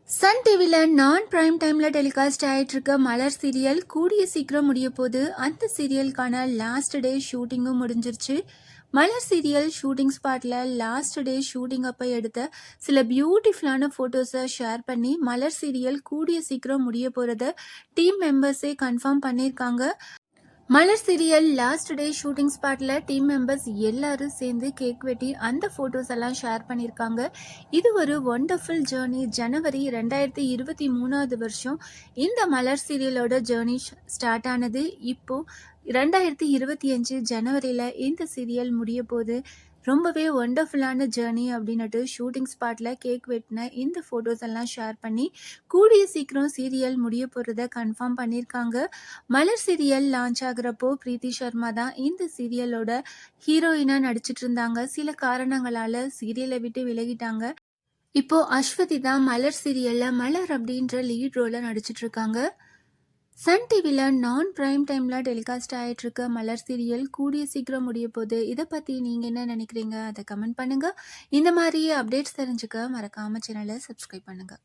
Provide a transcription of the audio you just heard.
Sun டிவியில் நான் prime டைமில் டெலிகாஸ்ட் ஆகிட்டு இருக்க மலர் சீரியல் கூடிய சீக்கிரம் முடிய போது அந்த சீரியலுக்கான லாஸ்ட் டே ஷூட்டிங்கும் முடிஞ்சிருச்சு. மலர் சீரியல் ஷூட்டிங் ஸ்பாட்டில் லாஸ்ட் டே ஷூட்டிங் அப்போ எடுத்த சில பியூட்டிஃபுல்லான ஃபோட்டோஸை ஷேர் பண்ணி மலர் சீரியல் கூடிய சீக்கிரம் முடிய போகிறத டீம் மெம்பர்ஸே கன்ஃபார்ம் பண்ணியிருக்காங்க. மலர் சீரியல் லாஸ்ட் டே ஷூட்டிங் ஸ்பாட்டில் டீம் மெம்பர்ஸ் எல்லாரும் சேர்ந்து கேக் வெட்டி அந்த ஃபோட்டோஸ் எல்லாம் ஷேர் பண்ணியிருக்காங்க. இது ஒரு ஒண்டர்ஃபுல் ஜேர்னி. ஜனவரி 2023 வருஷம் இந்த மலர் சீரியலோட ஜேர்னி ஸ்டார்ட் ஆனது. இப்போது 2025 ஜனவரியில் இந்த சீரியல் முடிய போது ரொம்பவே ஒண்டர்ஃபுல்லான ஜேர்னி அப்படின்னுட்டு ஷூட்டிங் ஸ்பாட்டில் கேக் வெட்டின இந்த ஃபோட்டோஸ் எல்லாம் ஷேர் பண்ணி கூடிய சீக்கிரம் சீரியல் முடிய போகிறத கன்ஃபார்ம் பண்ணியிருக்காங்க. மலர் சீரியல் லான்ச் ஆகுறப்போ பிரீத்தி சர்மா தான் இந்த சீரியலோட ஹீரோயினாக நடிச்சிட்டு இருந்தாங்க. சில காரணங்களால் சீரியலை விட்டு விலகிட்டாங்க. இப்போ அஸ்வதி தான் மலர் சீரியலில் மலர் அப்படின்ற லீட் ரோலில் நடிச்சிட்டு இருக்காங்க. சன் டிவியில் நான் பிரைம் டைமில் டெலிகாஸ்ட் ஆகிட்டுருக்க மலர் சீரியல் கூடிய சீக்கிரம் முடிய போகுது. இதை பற்றி நீங்கள் என்ன நினைக்கிறீங்க? அதை கமெண்ட் பண்ணுங்கள். இந்த மாதிரி அப்டேட்ஸ் தெரிஞ்சுக்க மறக்காமல் சேனலை சப்ஸ்கிரைப் பண்ணுங்கள்.